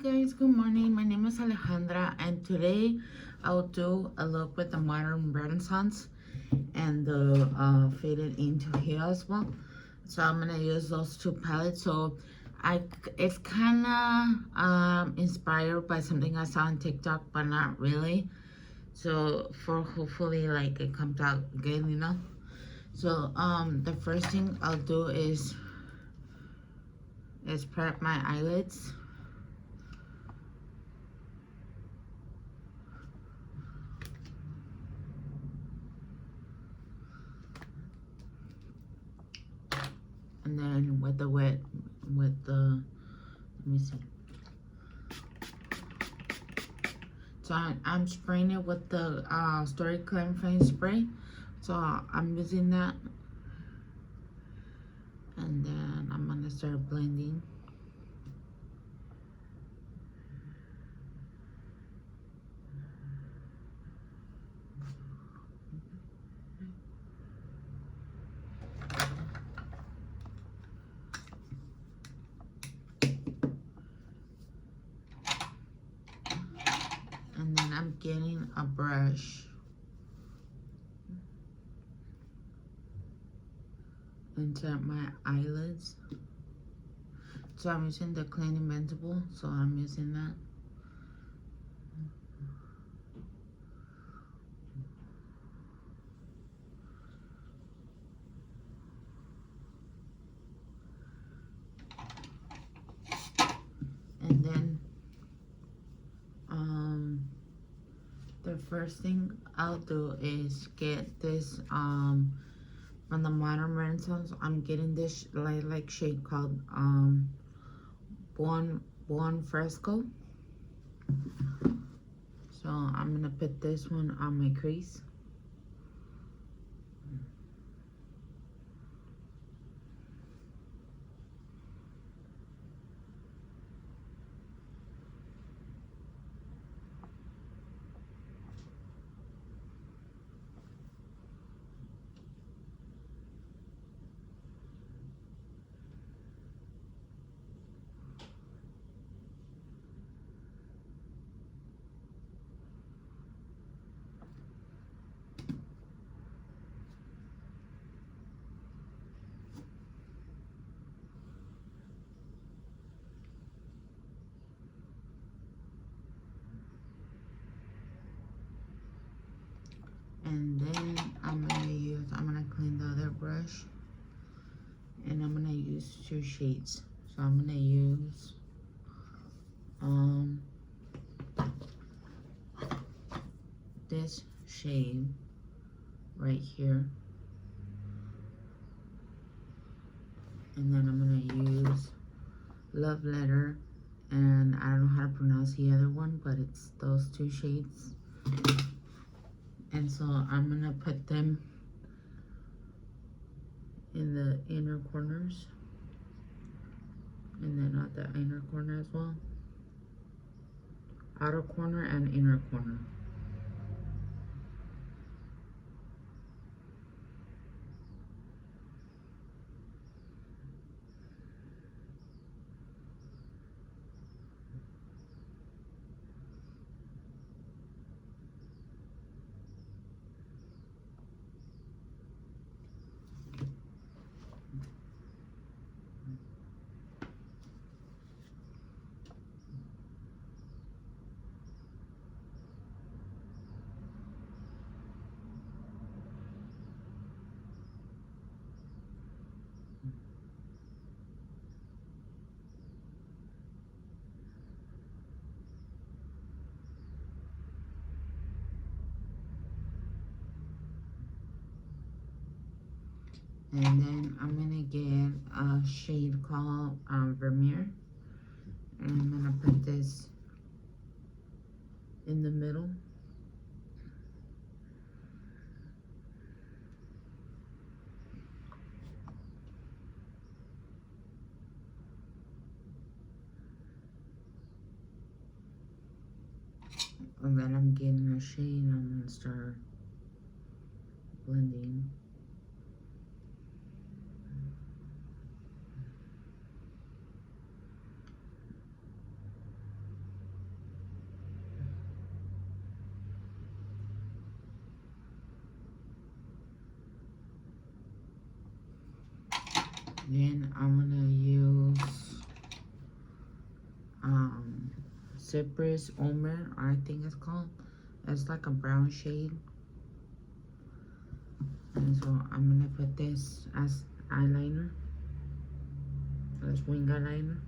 Hey guys, good morning. My name is Alejandra, and today I'll do a look with the Modern Renaissance and the faded into here as well. So I'm gonna use those two palettes. So it's kind of inspired by something I saw on TikTok, but not really. So for hopefully like it comes out good, you know. So the first thing I'll do is prep my eyelids. And then with the let me see. So I'm spraying it with the Story Clean Flame spray. So I'm using that. And then I'm gonna start blending. And then I'm getting a brush into my eyelids. So I'm using the Clean Invincible, so I'm using that. And then the first thing I'll do is get this from the Modern Renaissance. I'm getting this lilac shade called Buon Fresco. So I'm gonna put this one on my crease. And then I'm gonna clean the other brush, and I'm gonna use two shades. So I'm gonna use this shade right here, and then I'm gonna use Love Letter, and I don't know how to pronounce the other one, but it's those two shades. And so I'm gonna put them in the inner corners, and then at the inner corner as well, outer corner and inner corner. And then I'm gonna get a shade called Vermeer, and I'm gonna put this in the middle. And then I'm getting a shade, and I'm gonna start blending. Then I'm gonna use Cypress Omer, I think it's called. It's like a brown shade. And so I'm gonna put this as eyeliner, as wing eyeliner.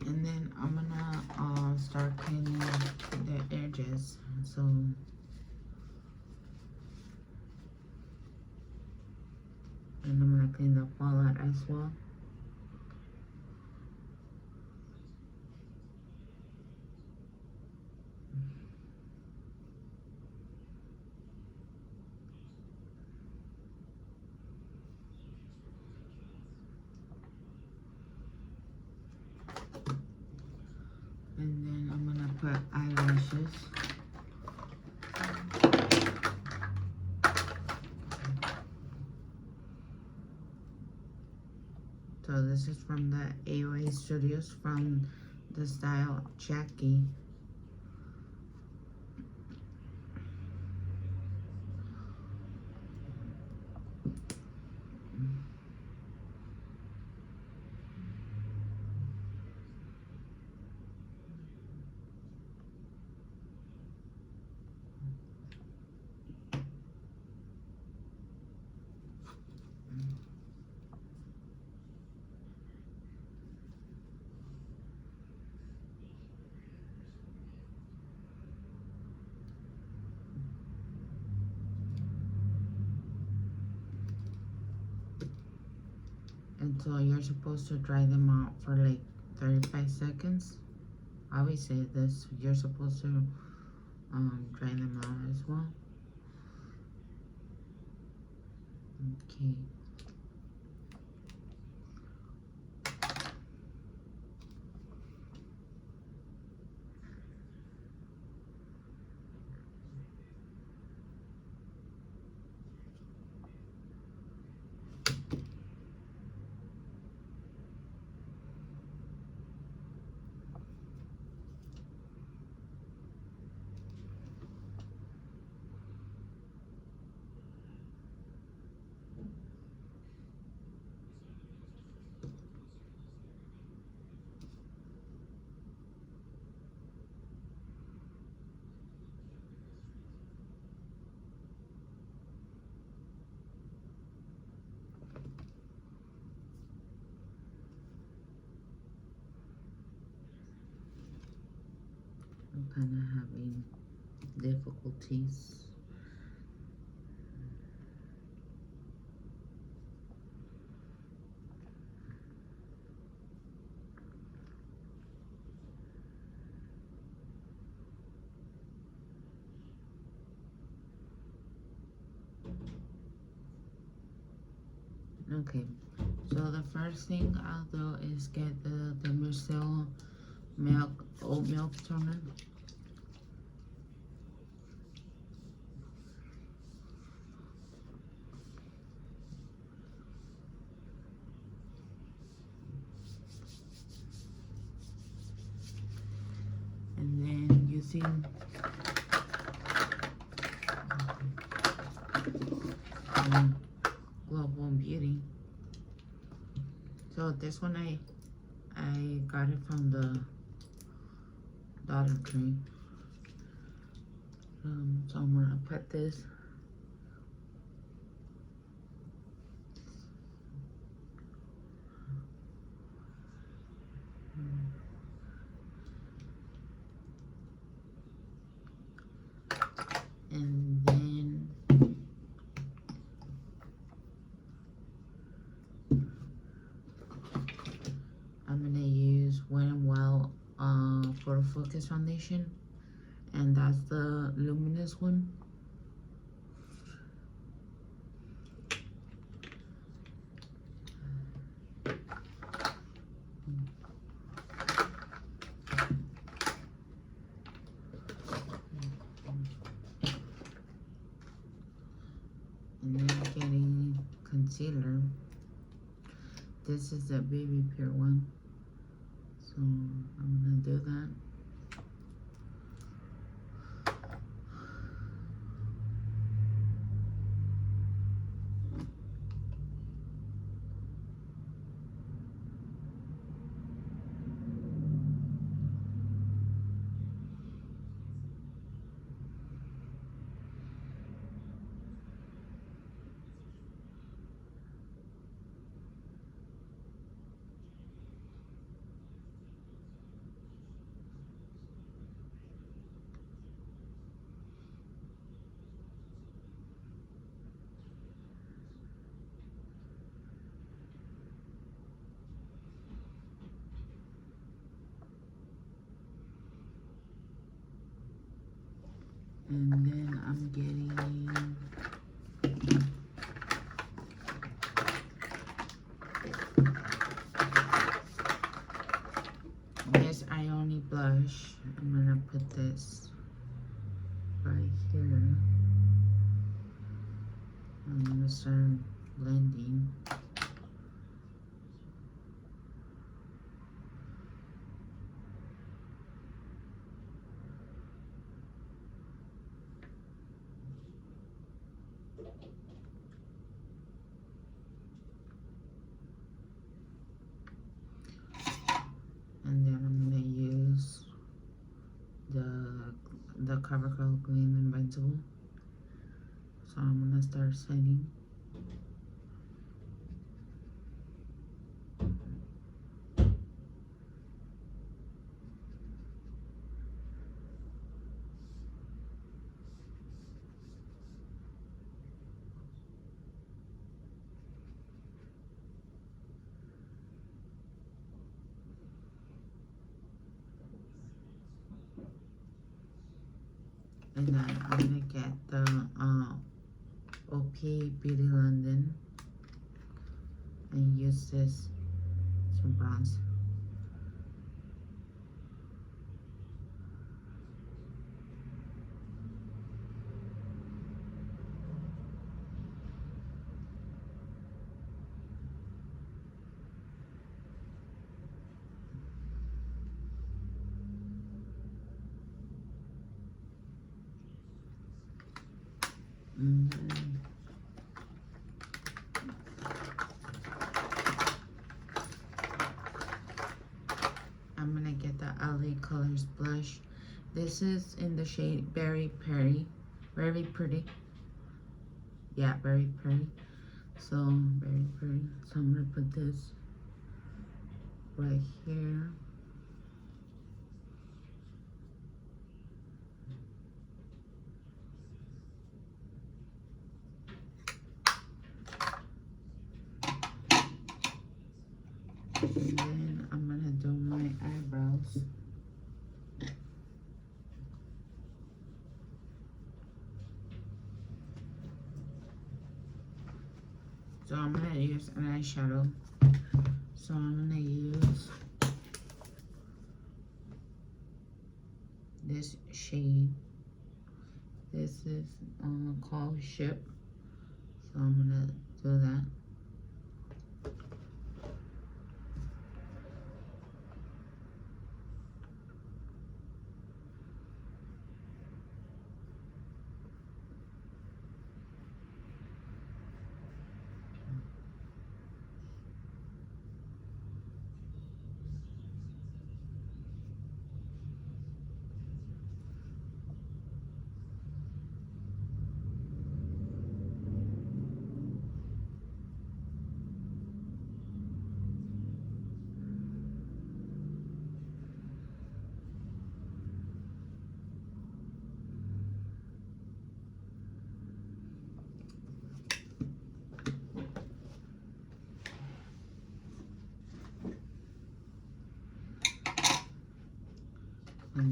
And then I'm gonna start cleaning the edges. So, and I'm gonna clean the fallout as well. And then I'm gonna put eyelashes. So this is from the AOA Studios from the style Jackie. And so you're supposed to dry them out for like 35 seconds. I always say this, you're supposed to dry them out as well. Okay. I'm kind of having difficulties. Okay, so the first thing I'll do is get the Mercel milk, oat milk toner. And then using Global Beauty. So this one I got it from the Dollar Tree. So I'm gonna put this and then Focus Foundation, and that's the luminous one. And then getting concealer. This is the baby pure one, so I'm gonna do that. And then I'm getting this Ioni blush. I'm gonna put this right here. I'm gonna start blending. And then I'm gonna use the CoverGirl Gleam Invincible. So I'm gonna start setting. And then I'm gonna get the OP Beauty London and use this some bronze. And then I'm gonna get the LA Colors blush. This is in the shade Very Pretty. Very Pretty. Yeah, Very Pretty. So, Very Pretty. So I'm gonna put this right here. And then I'm gonna do my eyebrows. So I'm gonna use an eyeshadow. So I'm gonna use this shade. This is called Ship. So I'm gonna do that.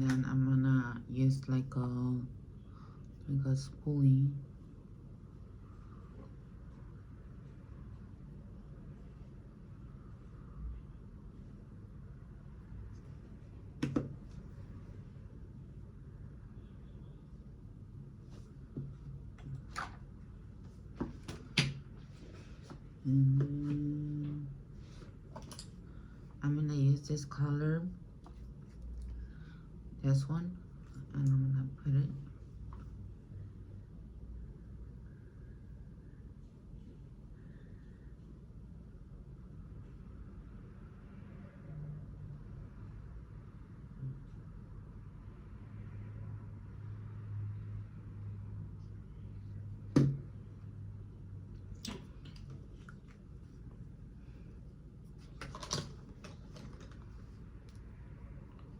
then I'm gonna use like a spoolie. And then I'm gonna use this color, this one, and I'm gonna put it.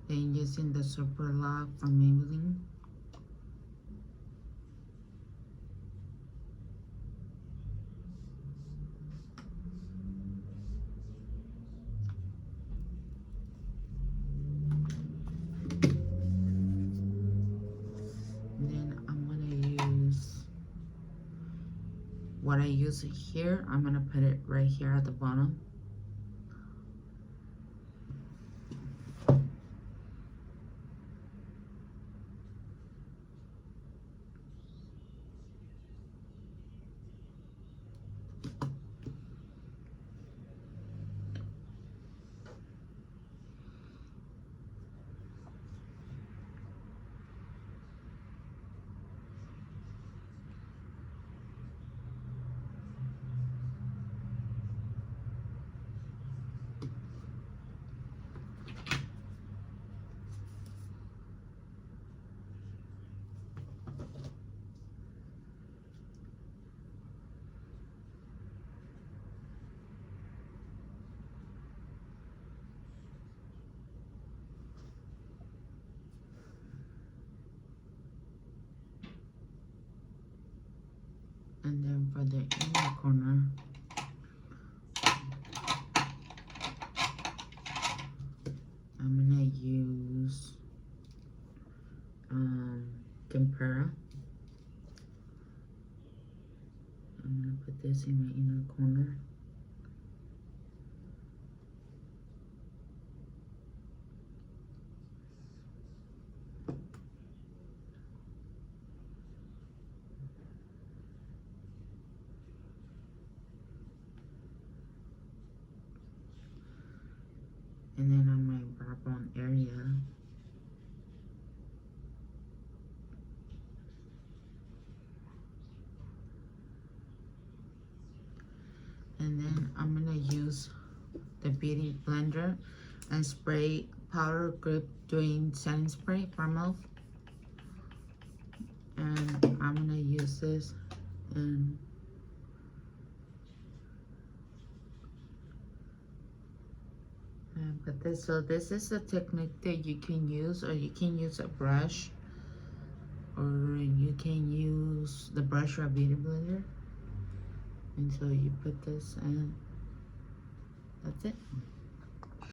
Then using the Super Lock from Maybelline. And then I'm gonna use what I use here. I'm gonna put it right here at the bottom. And then for the inner corner, I'm gonna use tempera. I'm gonna put this in my inner corner. And then on my brow bone area, and then I'm gonna use the beauty blender and spray powder grip doing setting spray for mouth. And I'm gonna use this and put this. So this is a technique that you can use, or you can use a brush, or you can use the brush or a beauty blender. And so you put this and that's it.